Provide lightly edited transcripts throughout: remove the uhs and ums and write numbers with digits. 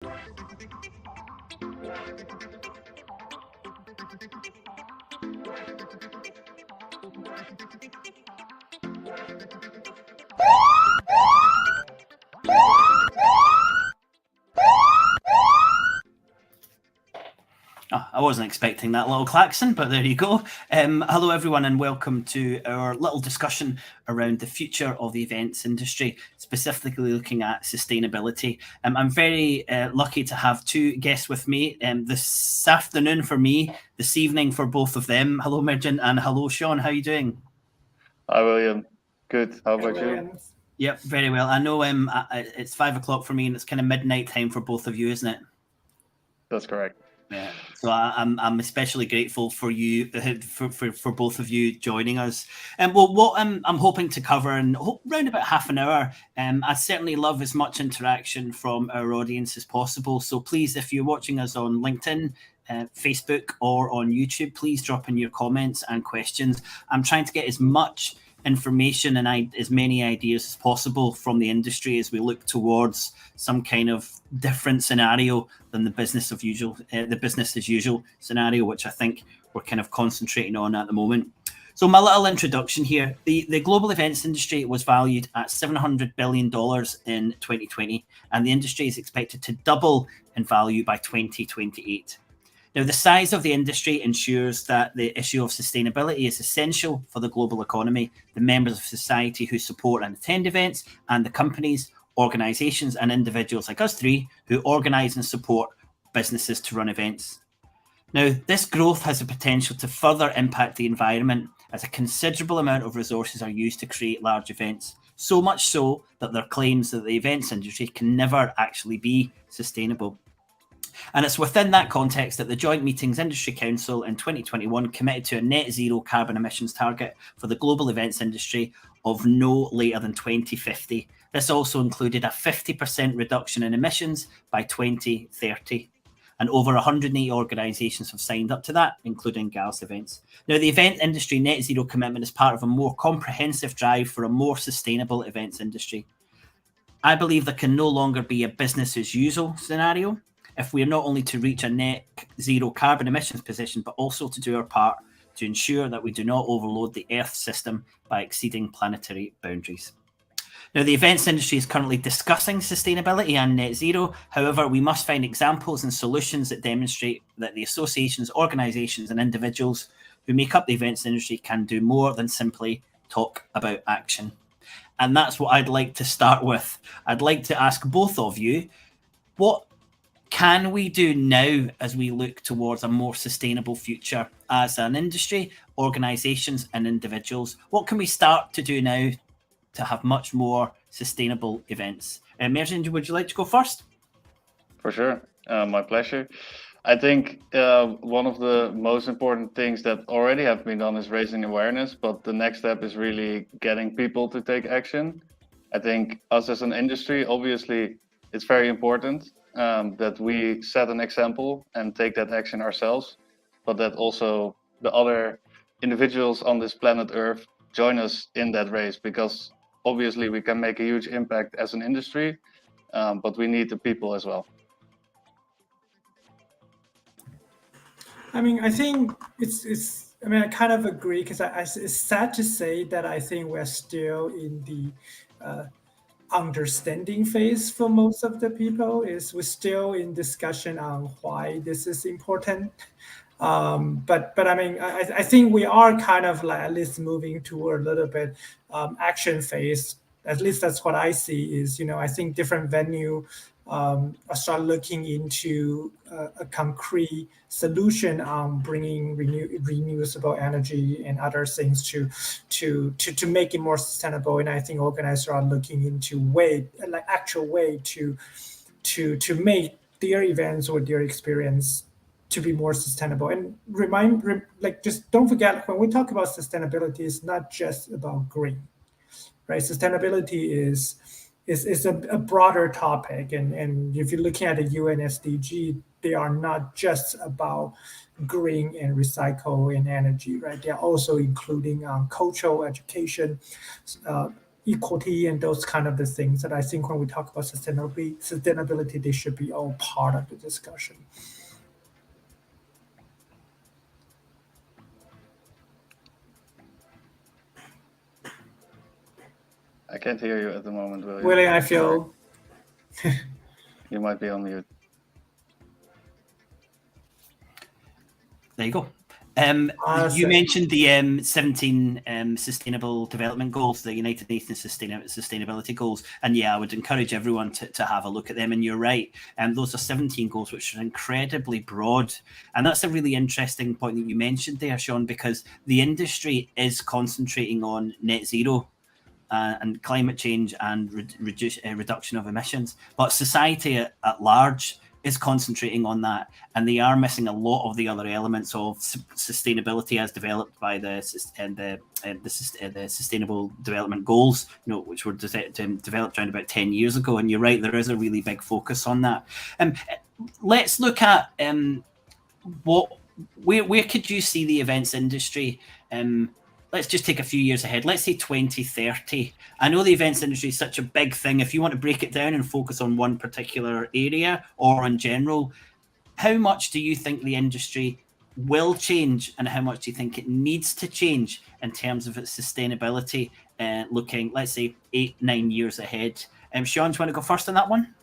Oh, I wasn't expecting that little klaxon, but there you go. Hello, everyone, and welcome to our little discussion around the future of the events industry, specifically looking at sustainability. I'm very lucky to have two guests with me this afternoon for me, this evening for both of them. Hello, Mirjam, and hello, Sean. How are you doing? Hi, William. Good. How about you? Yep, very well. I know it's 5 o'clock for me, and it's kind of midnight time for both of you, isn't it? That's correct. Yeah, so I'm especially grateful for you for both of you joining us. And well, what I'm hoping to cover in around about half an hour. I certainly love as much interaction from our audience as possible. So please, if you're watching us on LinkedIn, Facebook, or on YouTube, please drop in your comments and questions. I'm trying to get as much information and as many ideas as possible from the industry as we look towards some kind of different scenario than the business as usual scenario, which I think we're kind of concentrating on at the moment. So my little introduction here, the global events industry was valued at $700 billion in 2020, and the industry is expected to double in value by 2028. Now, the size of the industry ensures that the issue of sustainability is essential for the global economy, the members of society who support and attend events, and the companies, organisations and individuals like us three who organise and support businesses to run events. Now, this growth has the potential to further impact the environment as a considerable amount of resources are used to create large events, so much so that there are claims that the events industry can never actually be sustainable. And it's within that context that the Joint Meetings Industry Council in 2021 committed to a net zero carbon emissions target for the global events industry of no later than 2050. This also included a 50% reduction in emissions by 2030. And over 180 organisations have signed up to that, including GALS events. Now, the event industry net zero commitment is part of a more comprehensive drive for a more sustainable events industry. I believe there can no longer be a business as usual scenario if we are not only to reach a net zero carbon emissions position, but also to do our part to ensure that we do not overload the Earth system by exceeding planetary boundaries. Now, the events industry is currently discussing sustainability and net zero. However, we must find examples and solutions that demonstrate that the associations, organisations and individuals who make up the events industry can do more than simply talk about action. And that's what I'd like to start with. I'd like to ask both of you, what can we do now as we look towards a more sustainable future as an industry, organisations and individuals? What can we start to do now to have much more sustainable events? Mirjam, would you like to go first? For sure. My pleasure. I think one of the most important things that already have been done is raising awareness, but the next step is really getting people to take action. I think us as an industry, obviously, it's very important that we set an example and take that action ourselves, but that also the other individuals on this planet Earth join us in that race, because obviously we can make a huge impact as an industry, but we need the people as well. I mean, I think I kind of agree, because it's sad to say that I think we're still in the understanding phase for most of the people. We're still in discussion on why this is important. But I mean, I think we are kind of like at least moving toward a little bit action phase. At least that's what I see is, I think different venue start looking into a concrete solution on bringing renewable energy and other things to make it more sustainable. And I think organizers are looking into actual way to make their events or their experience to be more sustainable. And just don't forget, when we talk about sustainability, it's not just about green, right? Sustainability is a broader topic, and if you're looking at the UN SDG, they are not just about green and recycle and energy, right? They are also including cultural education, equity and those kind of the things that I think when we talk about sustainability, they should be all part of the discussion. I can't hear you at the moment, William. William, I feel you might be on mute. There you go. You mentioned the 17 Sustainable Development Goals, the United Nations Sustainability Goals, and yeah, I would encourage everyone to have a look at them. And you're right, those are 17 goals, which are incredibly broad, and that's a really interesting point that you mentioned there, Sean, because the industry is concentrating on net zero and climate change and reduction of emissions, but society at large is concentrating on that, and they are missing a lot of the other elements of sustainability as developed by the Sustainable Development Goals, which were developed around about 10 years ago. And you're right, there is a really big focus on that. Let's look at where could you see the events industry? Let's just take a few years ahead. Let's say 2030. I know the events industry is such a big thing. If you want to break it down and focus on one particular area or in general, how much do you think the industry will change, and how much do you think it needs to change in terms of its sustainability, looking, let's say, 8-9 years ahead? Sean, do you want to go first on that one?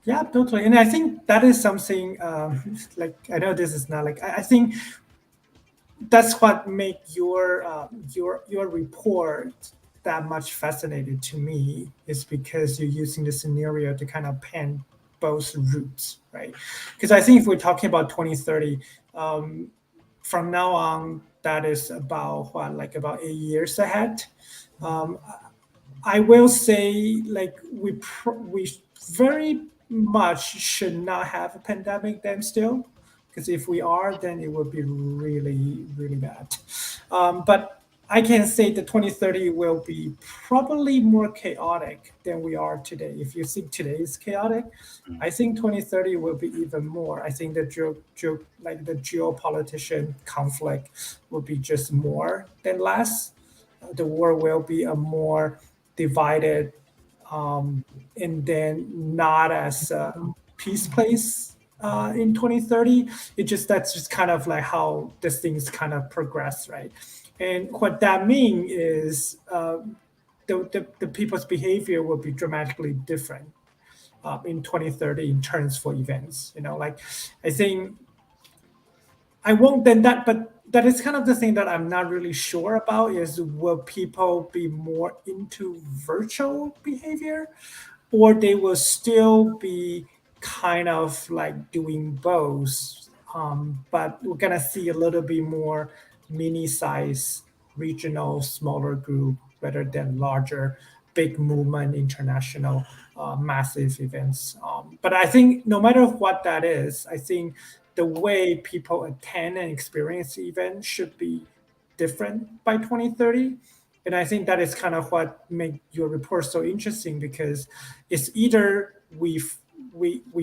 Yeah, totally. And I think that is something like, I know this is not like, I think that's what make your report that much fascinating to me, is because you're using the scenario to kind of pan both routes, right? Because I think if we're talking about 2030, from now on, that is about about 8 years ahead. I will say, like, we very much should not have a pandemic then still. Because if we are, then it would be really, really bad. But I can say that 2030 will be probably more chaotic than we are today. If you think today is chaotic, I think 2030 will be even more. I think the geopolitical conflict will be just more than less. The world will be a more divided, and then not as peace place. In 2030, that's just kind of like how this things kind of progress, right? And what that means is the people's behavior will be dramatically different in 2030 in terms for events. Like, I think I won't then that, but that is kind of the thing that I'm not really sure about, is will people be more into virtual behavior, or they will still be kind of like doing both, but we're gonna see a little bit more mini size, regional, smaller group rather than larger, big movement, international, massive events. But I think no matter what that is, I think the way people attend and experience the event should be different by 2030. And I think that is kind of what makes your report so interesting, because it's either we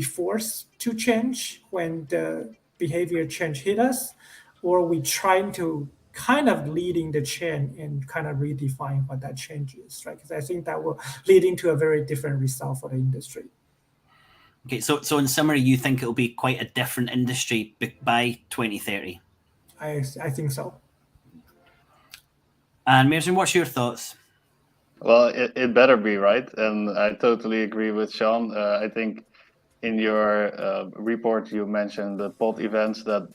force to change when the behavior change hit us, or we trying to kind of leading the change and kind of redefine what that change is, right? Because I think that will lead into a very different result for the industry. Okay, so in summary, you think it'll be quite a different industry by 2030? I think so. And Merzin, what's your thoughts? Well, it better be, right? And I totally agree with Sean. I think in your report, you mentioned the pod events, that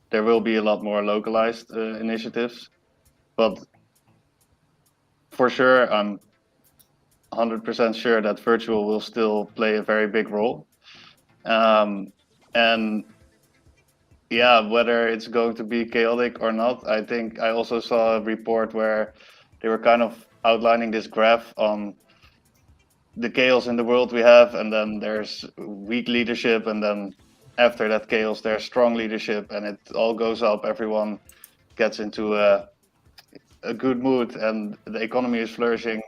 there will be a lot more localized initiatives. But for sure, I'm 100% sure that virtual will still play a very big role. And yeah, whether it's going to be chaotic or not, I think I also saw a report where they were kind of outlining this graph on the chaos in the world we have, and then there's weak leadership, and then after that chaos there's strong leadership, and it all goes up. Everyone gets into a good mood and the economy is flourishing.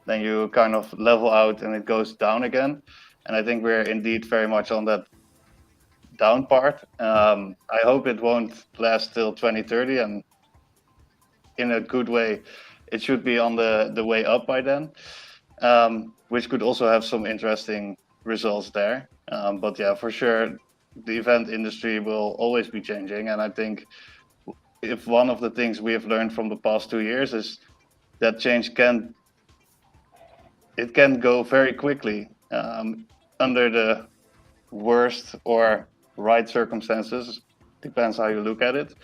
Then you kind of level out and it goes down again. And I think we're indeed very much on that down part. I hope it won't last till 2030, and in a good way, it should be on the way up by then, which could also have some interesting results there. But yeah, for sure, the event industry will always be changing. And I think if one of the things we have learned from the past 2 years is that change can go very quickly under the worst or right circumstances, depends how you look at it.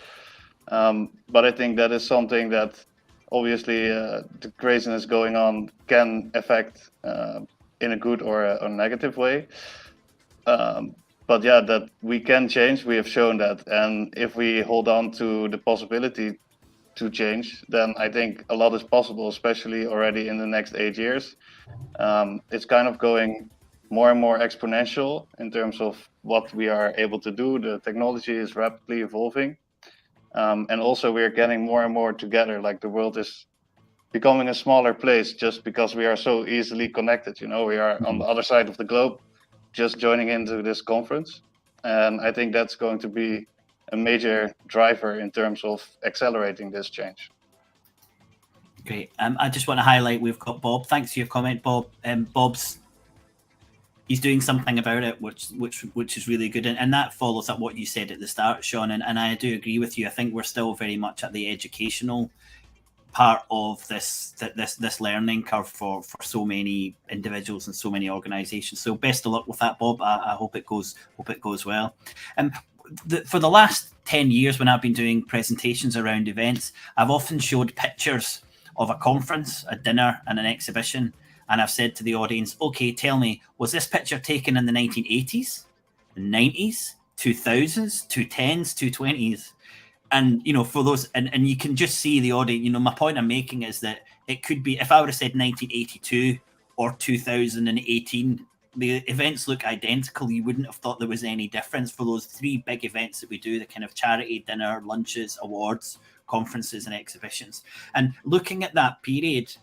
But I think that is something that obviously the craziness going on can affect in a good or a negative way. But yeah, that we can change, we have shown that. And if we hold on to the possibility to change, then I think a lot is possible, especially already in the next 8 years. It's kind of going more and more exponential in terms of what we are able to do. The technology is rapidly evolving. And also we're getting more and more together, like the world is becoming a smaller place just because we are so easily connected. You know, we are on the other side of the globe, just joining into this conference. And I think that's going to be a major driver in terms of accelerating this change. Great. I just want to highlight, we've got Bob. Thanks for your comment, Bob. He's doing something about it, which is really good. And that follows up what you said at the start, Sean. And I do agree with you. I think we're still very much at the educational part of this learning curve for so many individuals and so many organizations. So best of luck with that, Bob. I hope it goes well. For the last 10 years, when I've been doing presentations around events, I've often showed pictures of a conference, a dinner, and an exhibition. And I've said to the audience, okay, tell me, was this picture taken in the 1980s, the 90s, 2000s, 2010s, 2020s? And, you know, for those, and you can just see the audience, you know, my point I'm making is that it could be, if I would have said 1982 or 2018, the events look identical. You wouldn't have thought there was any difference for those 3 big events that we do, the kind of charity, dinner, lunches, awards, conferences and exhibitions. And looking at that period,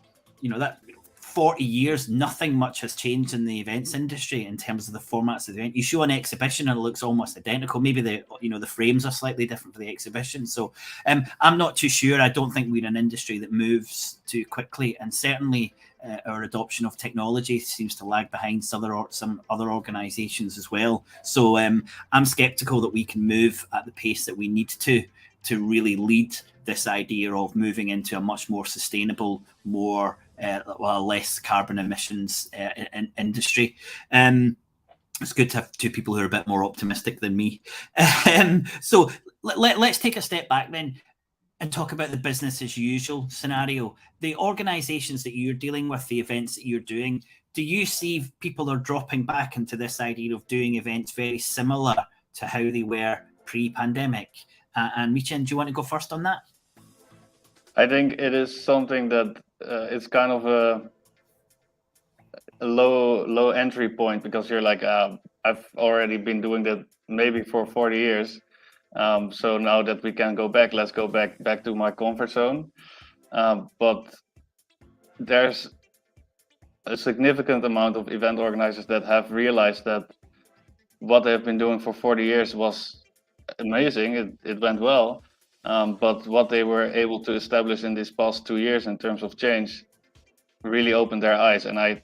you know, that 40 years, nothing much has changed in the events industry in terms of the formats of the event. You show an exhibition and it looks almost identical. Maybe the frames are slightly different for the exhibition. So I'm not too sure. I don't think we're an industry that moves too quickly, and certainly our adoption of technology seems to lag behind some other organizations as well. So I'm skeptical that we can move at the pace that we need to really lead this idea of moving into a much more sustainable, more less carbon emissions industry. It's good to have 2 people who are a bit more optimistic than me. So let's take a step back then and talk about the business as usual scenario. The organizations that you're dealing with, the events that you're doing, do you see people are dropping back into this idea of doing events very similar to how they were pre-pandemic? And Michan, do you want to go first on that? I think it is something that it's kind of a low entry point, because you're like, I've already been doing that maybe for 40 years. So now that we can go back, let's go back to my comfort zone. But there's a significant amount of event organizers that have realized that what they've been doing for 40 years was amazing. It went well. But what they were able to establish in these past 2 years in terms of change really opened their eyes. And I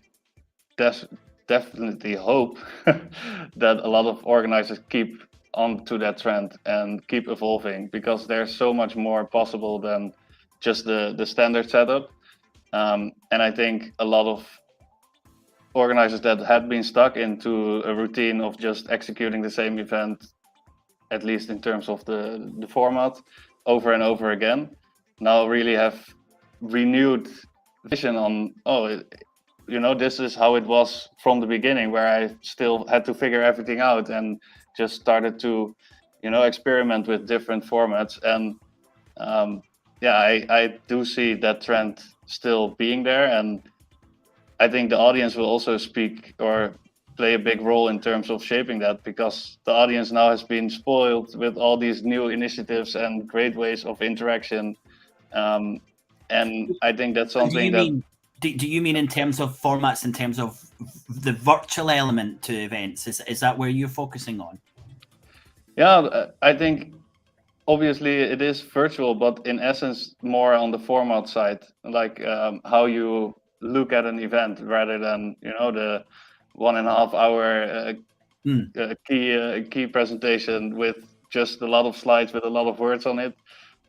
definitely hope that a lot of organizers keep on to that trend and keep evolving, because there's so much more possible than just the standard setup. And I think a lot of organizers that had been stuck into a routine of just executing the same event, at least in terms of the format, over and over again, now really have renewed vision on, this is how it was from the beginning, where I still had to figure everything out and just started to, experiment with different formats. And I do see that trend still being there. And I think the audience will also play a big role in terms of shaping that, because the audience now has been spoiled with all these new initiatives and great ways of interaction. And I think that's something do you mean in terms of formats, in terms of the virtual element to events? Is that where you're focusing on? Yeah, I think obviously it is virtual, but in essence more on the format side, like how you look at an event rather than the 1.5 hour key presentation with just a lot of slides with a lot of words on it.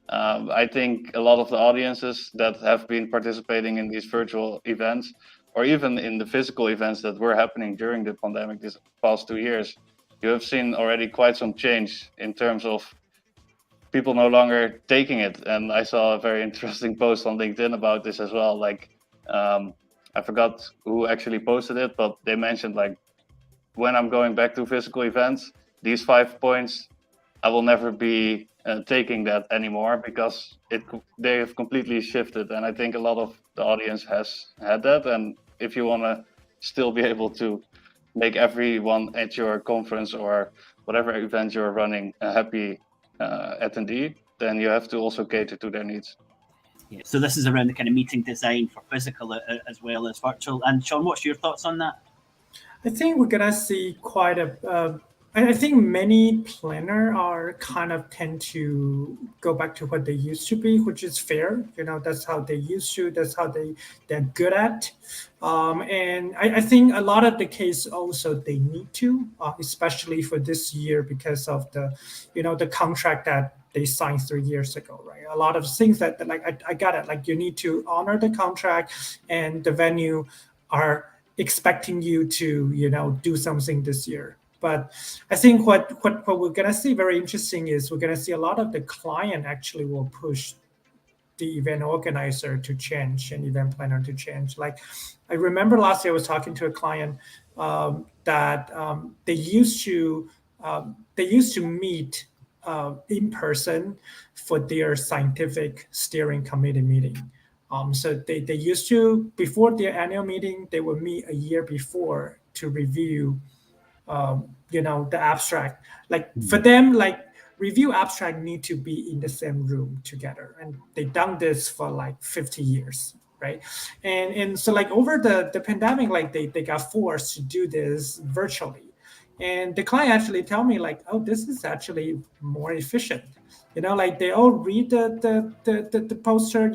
I think a lot of the audiences that have been participating in these virtual events, or even in the physical events that were happening during the pandemic these past 2 years, you have seen already quite some change in terms of people no longer taking it. And I saw a very interesting post on LinkedIn about this as well. Like, I forgot who actually posted it, but they mentioned like, when I'm going back to physical events, these 5 points, I will never be taking that anymore because they have completely shifted. And I think a lot of the audience has had that. And if you want to still be able to make everyone at your conference or whatever event you're running a happy attendee, then you have to also cater to their needs. Yeah. So this is around the kind of meeting design for physical as well as virtual. And Sean, what's your thoughts on that? I think we're gonna see quite a. I think many planner are kind of tend to go back to what they used to be, which is fair. That's how they used to. That's how they're good at. And I think a lot of the case also they need to, especially for this year because of the contract that they signed 3 years ago, right? A lot of things that like I got it. Like you need to honor the contract, and the venue are expecting you to do something this year. But I think what we're gonna see very interesting is we're gonna see a lot of the client actually will push the event organizer to change and event planner to change. Like I remember last year I was talking to a client that they used to meet in person for their scientific steering committee meeting. So they used to, before their annual meeting, they would meet a year before to review, the abstract. Like for them, like review abstract need to be in the same room together. And they've done this for like 50 years, right? And so like over the pandemic, like they got forced to do this virtually. And the client actually tell me like, oh, this is actually more efficient. Like they all read the poster,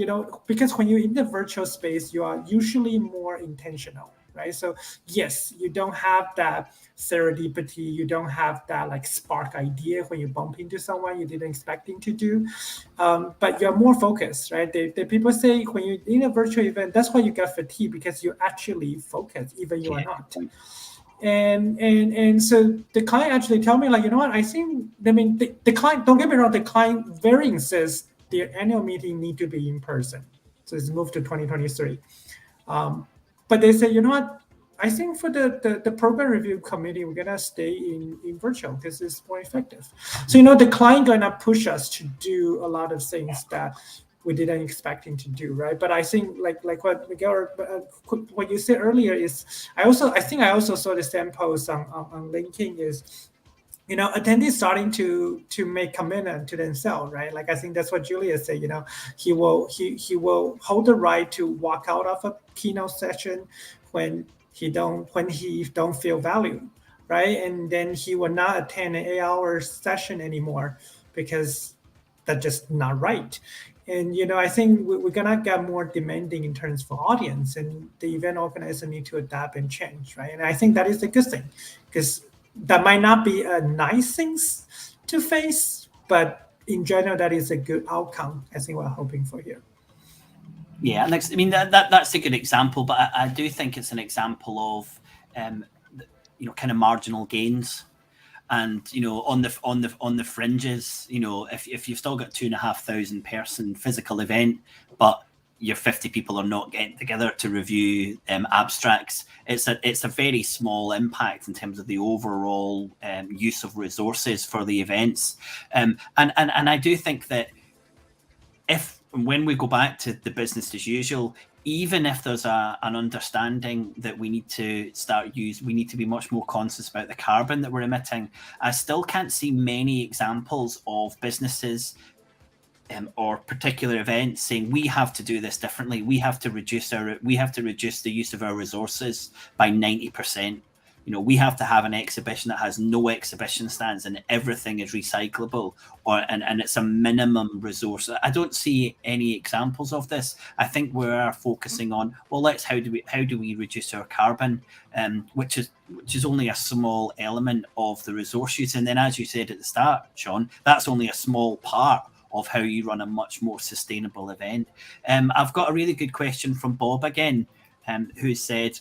because when you're in the virtual space, you are usually more intentional, right? So yes, you don't have that serendipity, you don't have that like spark idea when you bump into someone you didn't expecting to do, but you're more focused, right? The people say when you're in a virtual event, that's why you get fatigue because you actually focus, even you are not. And so the client actually tell me like, what, I think, the client, don't get me wrong, the client very insists their annual meeting need to be in person. So it's moved to 2023. But they say, what, I think for the program review committee, we're gonna stay in virtual because it's more effective. So, the client gonna push us to do a lot of things that we didn't expect him to do, right? But I think like what Miguel, what you said earlier is, I think I also saw the same post on LinkedIn is, attendees starting to make commitment to themselves, right? Like I think that's what Julia said. He will hold the right to walk out of a keynote session when he don't feel valued, right? And then he will not attend an 8-hour session anymore because that's just not right. And I think we're gonna get more demanding in terms for audience, and the event organizer need to adapt and change, right? And I think that is a good thing because that might not be a nice things to face, but in general, that is a good outcome. I think we're hoping for here. Yeah, and that's a good example, but I do think it's an example of kind of marginal gains. And on the fringes, if you've still got 2,500 person physical event, but your 50 people are not getting together to review abstracts, it's a very small impact in terms of the overall use of resources for the events. And I do think that when we go back to the business as usual, even if there's an understanding that we need to we need to be much more conscious about the carbon that we're emitting, I still can't see many examples of businesses or particular events saying we have to do this differently. We have to reduce the use of our resources by 90%. You know, we have to have an exhibition that has no exhibition stands and everything is recyclable, and it's a minimum resource. I don't see any examples of this. I think we are focusing on, well, how do we reduce our carbon, which is only a small element of the resource use. And then, as you said at the start, Sean, that's only a small part of how you run a much more sustainable event. I've got a really good question from Bob again, who said,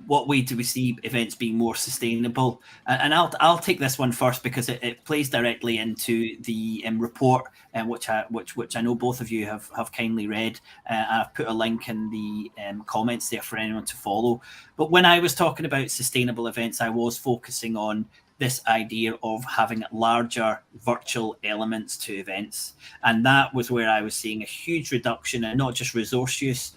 what way do we see events being more sustainable? And I'll take this one first because it plays directly into the report, which I know both of you have kindly read. I've put a link in the comments there for anyone to follow. But when I was talking about sustainable events, I was focusing on this idea of having larger virtual elements to events. And that was where I was seeing a huge reduction in not just resource use,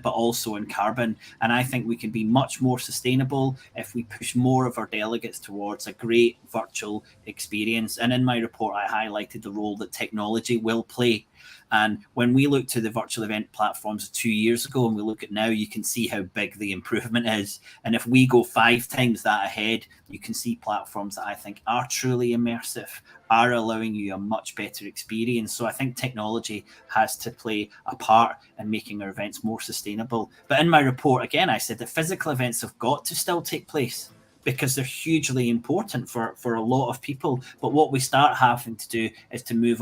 but also in carbon. And I think we can be much more sustainable if we push more of our delegates towards a great virtual experience. And in my report, I highlighted the role that technology will play. And when we look to the virtual event platforms 2 years ago and we look at now, you can see how big the improvement is. And if we go 5 times that ahead, you can see platforms that I think are truly immersive, are allowing you a much better experience. So I think technology has to play a part in making our events more sustainable. But in my report, again, I said that physical events have got to still take place, because they're hugely important for a lot of people. But what we start having to do is to move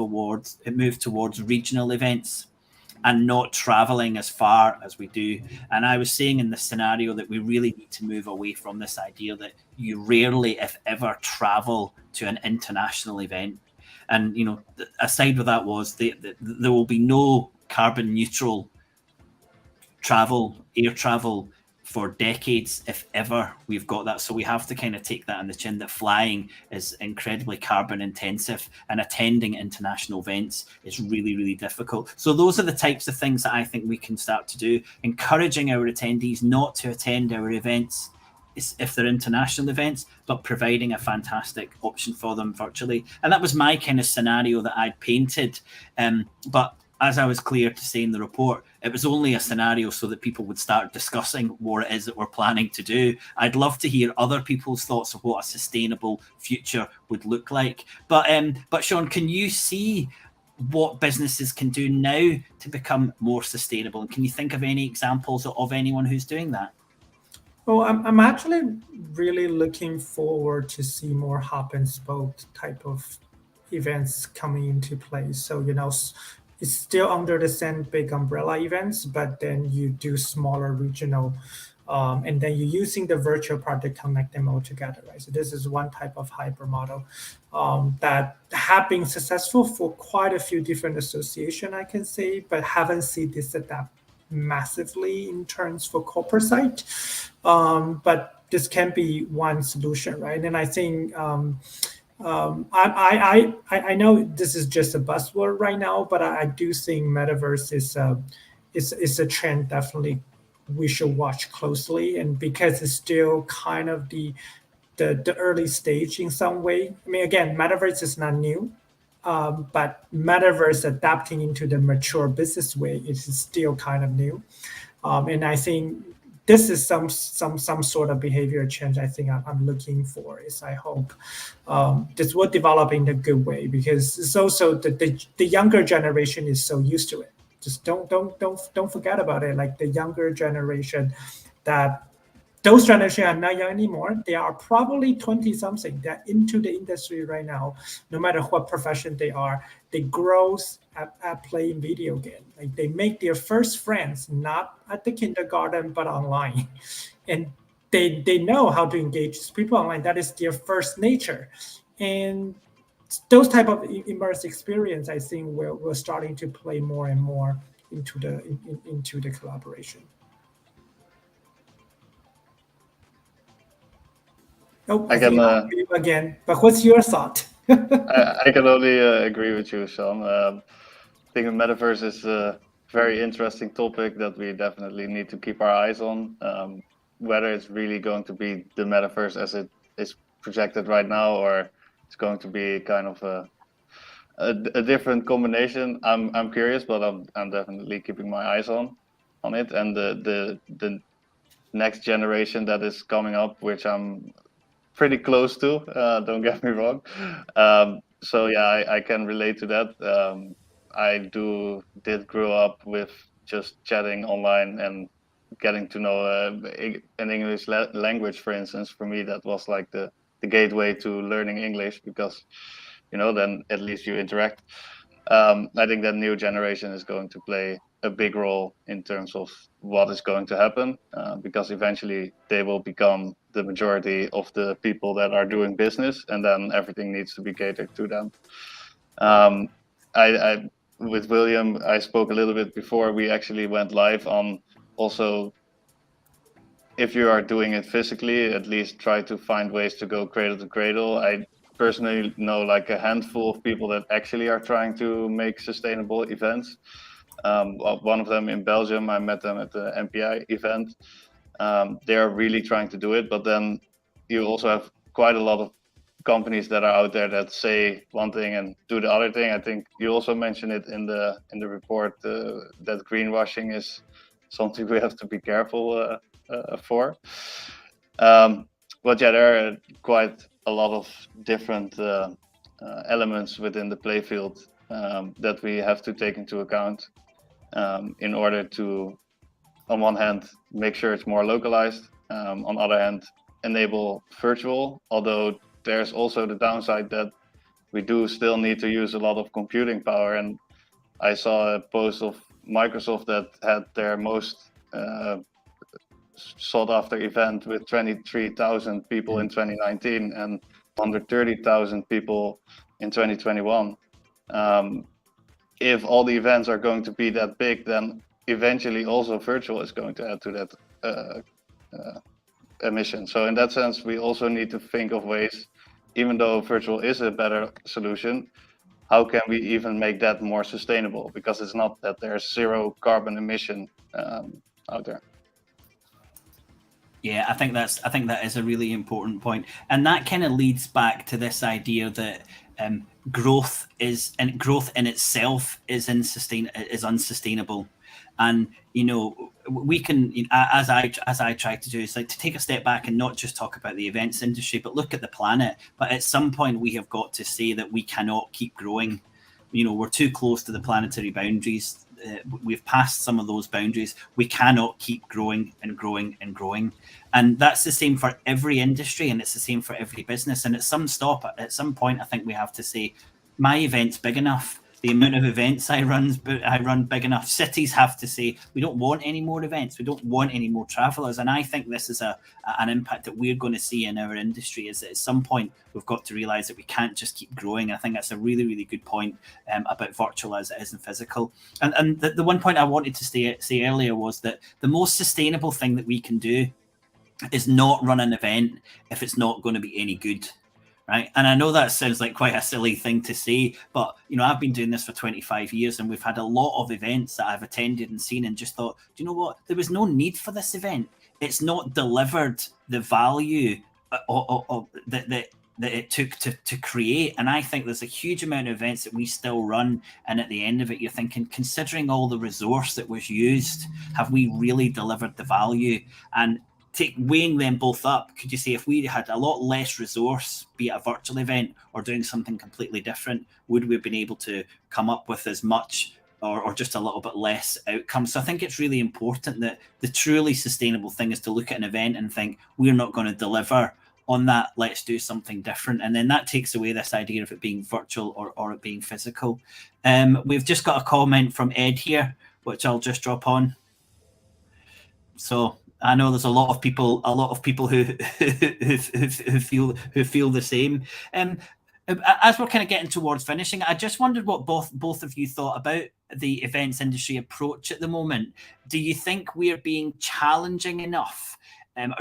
towards regional events and not traveling as far as we do. And I was saying in this scenario that we really need to move away from this idea that you rarely, if ever, travel to an international event. And, you know, aside with that was there will be no carbon neutral air travel for decades, if ever we've got that. So we have to kind of take that on the chin, that flying is incredibly carbon intensive and attending international events is really, really difficult. So those are the types of things that I think we can start to do, encouraging our attendees not to attend our events if they're international events, but providing a fantastic option for them virtually. And that was my kind of scenario that I'd painted. But as I was clear to say in the report, it was only a scenario so that people would start discussing what it is that we're planning to do. I'd love to hear other people's thoughts of what a sustainable future would look like. But Sean, can you see what businesses can do now to become more sustainable? And can you think of any examples of anyone who's doing that? Well, I'm actually really looking forward to see more hub and spoke type of events coming into place. So, you know, it's still under the same big umbrella events, but then you do smaller regional, and then you're using the virtual part to connect them all together, right? So this is one type of hyper model that have been successful for quite a few different associations, I can say, but haven't seen this adapt massively in terms for corporate side. But this can be one solution, right? And I think I know this is just a buzzword right now, but I do think metaverse is a trend definitely we should watch closely, and because it's still kind of the early stage in some way. I mean, again, metaverse is not new, but metaverse adapting into the mature business way is still kind of new, and I think this is some sort of behavior change I think I'm looking for. Is I hope this will develop in a good way, because it's also the younger generation is so used to it. Just don't forget about it. Like the younger generation, that those generations are not young anymore. They are probably 20 something. They're into the industry right now. No matter what profession they are, they grow at playing video game. Like they make their first friends not at the kindergarten but online, and they know how to engage people online. That is their first nature, and those type of immersive experience, I think, we're starting to play more and more into the collaboration. Oh, I I can think I'll you again. But what's your thought? I can only agree with you, Sean. I think the metaverse is a very interesting topic that we definitely need to keep our eyes on. Whether it's really going to be the metaverse as it is projected right now, or it's going to be kind of a different combination. I'm curious, but I'm definitely keeping my eyes on it. And the next generation that is coming up, which I'm pretty close to. Don't get me wrong. So yeah, I can relate to that. I did grow up with just chatting online and getting to know an English language, for instance. For me, that was like the gateway to learning English, because then at least you interact. I think that new generation is going to play a big role in terms of what is going to happen, because eventually they will become the majority of the people that are doing business, and then everything needs to be catered to them. I with William, I spoke a little bit before we actually went live on also, if you are doing it physically, at least try to find ways to go cradle to cradle. I personally know like a handful of people that actually are trying to make sustainable events. One of them in Belgium, I met them at the MPI event. They are really trying to do it, but then you also have quite a lot of companies that are out there that say one thing and do the other thing. I think you also mentioned it in the report, that greenwashing is something we have to be careful for. But yeah, there are quite a lot of different elements within the playfield that we have to take into account in order to, on one hand, make sure it's more localized, on the other hand, enable virtual, although there's also the downside that we do still need to use a lot of computing power. And I saw a post of Microsoft that had their most sought after event with 23,000 people in 2019 and 130,000 people in 2021. If all the events are going to be that big, then eventually also virtual is going to add to that emission. So in that sense, we also need to think of ways, even though virtual is a better solution, how can we even make that more sustainable? Because it's not that there's zero carbon emission out there. Yeah, I think that is a really important point, and that kind of leads back to this idea that growth in itself is unsustainable, and we can, as I try to do, is like to take a step back and not just talk about the events industry, but look at the planet. But at some point, we have got to say that we cannot keep growing. We're too close to the planetary boundaries. We've passed some of those boundaries. We cannot keep growing and growing and growing. And that's the same for every industry, and it's the same for every business. And at some point, I think we have to say, my event's big enough. The amount of events I run big enough. Cities have to say, we don't want any more events. We don't want any more travelers. And I think this is an impact that we're going to see in our industry, is that at some point we've got to realize that we can't just keep growing. I think that's a really, really good point about virtual as it is in physical. And the one point I wanted to say earlier was that the most sustainable thing that we can do is not run an event if it's not going to be any good. Right. And I know that sounds like quite a silly thing to say, but, I've been doing this for 25 years and we've had a lot of events that I've attended and seen and just thought, do you know what? There was no need for this event. It's not delivered the value that it took to create. And I think there's a huge amount of events that we still run. And at the end of it, you're thinking, considering all the resource that was used, have we really delivered the value? And weighing them both up, could you say if we had a lot less resource, be it a virtual event or doing something completely different, would we have been able to come up with as much or just a little bit less outcome? So I think it's really important that the truly sustainable thing is to look at an event and think, we're not going to deliver on that, let's do something different. And then that takes away this idea of it being virtual or it being physical. We've just got a comment from Ed here, which I'll just drop on. So I know there's a lot of people who feel the same. As we're kind of getting towards finishing, I just wondered what both of you thought about the events industry approach at the moment. Do you think we're being challenging enough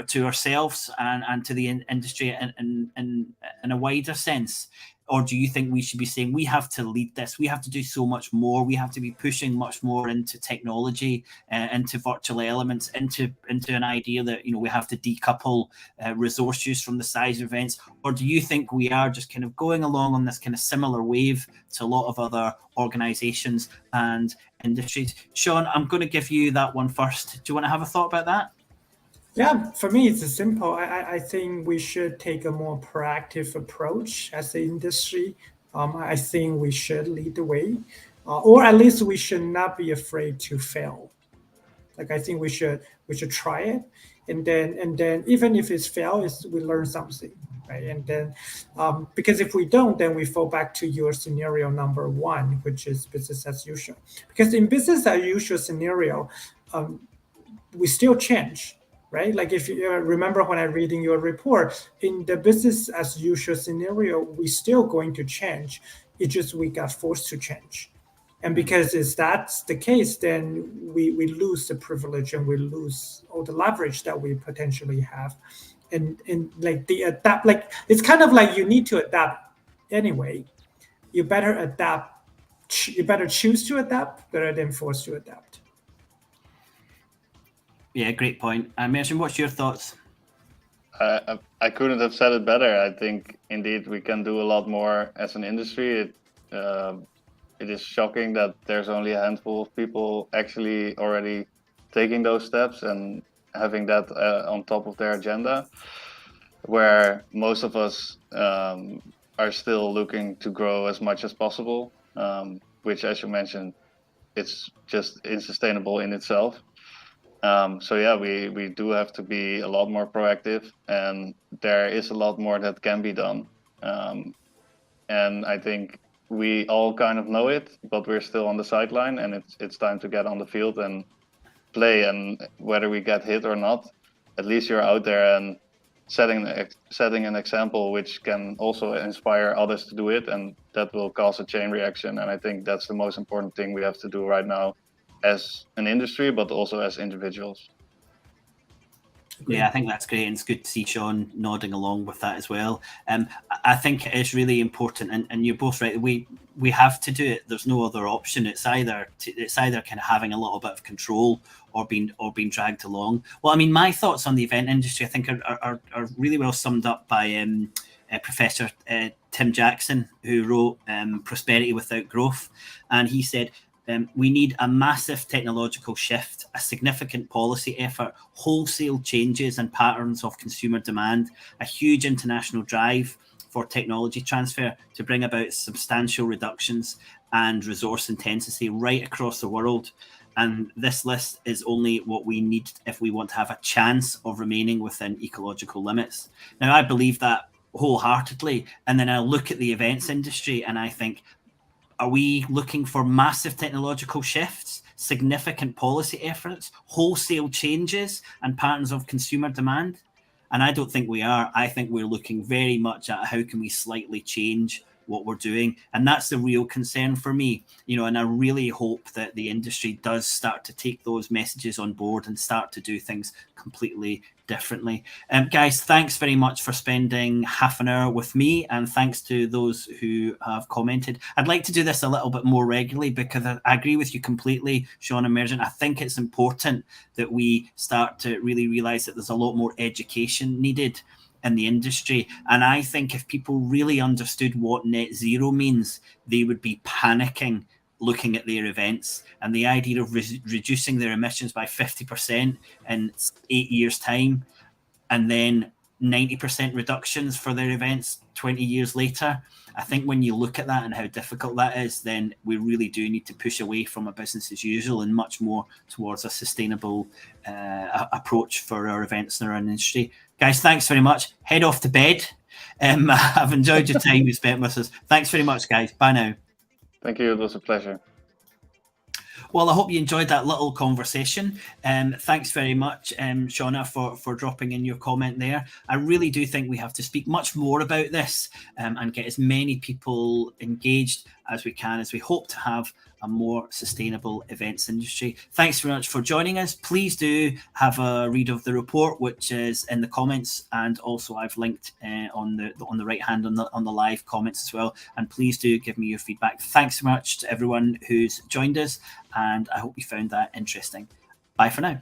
to ourselves and to the industry in a wider sense? Or do you think we should be saying we have to lead this? We have to do so much more. We have to be pushing much more into technology, into virtual elements, into an idea that we have to decouple resource use from the size of events. Or do you think we are just kind of going along on this kind of similar wave to a lot of other organisations and industries? Sean, I'm going to give you that one first. Do you want to have a thought about that? Yeah, for me, it's simple. I think we should take a more proactive approach as the industry. I think we should lead the way, or at least we should not be afraid to fail. Like I think we should try it, and then even if it's fail, we learn something, right? And then because if we don't, then we fall back to your scenario number one, which is business as usual. Because in business as usual scenario, we still change, right? Like if you remember when I reading your report, in the business as usual scenario, we still going to change. It's just we got forced to change. And because if that's the case, then we lose the privilege and we lose all the leverage that we potentially have. And like the adapt, like it's kind of like you need to adapt anyway. You better adapt. You better choose to adapt rather than force to adapt. Yeah, great point. Merchant, what's your thoughts? I couldn't have said it better. I think indeed we can do a lot more as an industry. It is shocking that there's only a handful of people actually already taking those steps and having that on top of their agenda, where most of us are still looking to grow as much as possible, which, as you mentioned, it's just unsustainable in itself. So yeah, we do have to be a lot more proactive, and there is a lot more that can be done. And I think we all kind of know it, but we're still on the sideline, and it's time to get on the field and play. And whether we get hit or not, at least you're out there and setting an example, which can also inspire others to do it, and that will cause a chain reaction. And I think that's the most important thing we have to do right now as an industry, but also as individuals. Yeah, I think that's great, and it's good to see Sean nodding along with that as well. I think it is really important, and you're both right. We have to do it. There's no other option. It's either kind of having a little bit of control or being dragged along. Well, I mean, my thoughts on the event industry, I think, are really well summed up by Professor Tim Jackson, who wrote "Prosperity Without Growth," and he said, we need a massive technological shift, a significant policy effort, wholesale changes and patterns of consumer demand, a huge international drive for technology transfer to bring about substantial reductions and resource intensity right across the world. And this list is only what we need if we want to have a chance of remaining within ecological limits. Now, I believe that wholeheartedly. And then I look at the events industry and I think, are we looking for massive technological shifts, significant policy efforts, wholesale changes, and patterns of consumer demand? And I don't think we are. I think we're looking very much at how can we slightly change what we're doing. And that's the real concern for me, and I really hope that the industry does start to take those messages on board and start to do things completely differently. Guys, thanks very much for spending half an hour with me, and thanks to those who have commented. I'd like to do this a little bit more regularly because I agree with you completely, Sean and Merchant. I think it's important that we start to really realize that there's a lot more education needed in the industry. And I think if people really understood what net zero means, they would be panicking looking at their events. And the idea of reducing their emissions by 50% in 8 years' time, and then 90% reductions for their events 20 years later. I think when you look at that and how difficult that is, then we really do need to push away from a business as usual and much more towards a sustainable approach for our events and our industry. Guys, thanks very much. Head off to bed. I've enjoyed your time you spent with us. Thanks very much, guys. Bye now. Thank you. It was a pleasure. Well, I hope you enjoyed that little conversation. Thanks very much, Shauna, for dropping in your comment there. I really do think we have to speak much more about this and get as many people engaged as we can, as we hope to have a more sustainable events industry. Thanks very much for joining us. Please do have a read of the report, which is in the comments, and also I've linked on the right hand on the live comments as well. And please do give me your feedback. Thanks so much to everyone who's joined us, and I hope you found that interesting. Bye for now.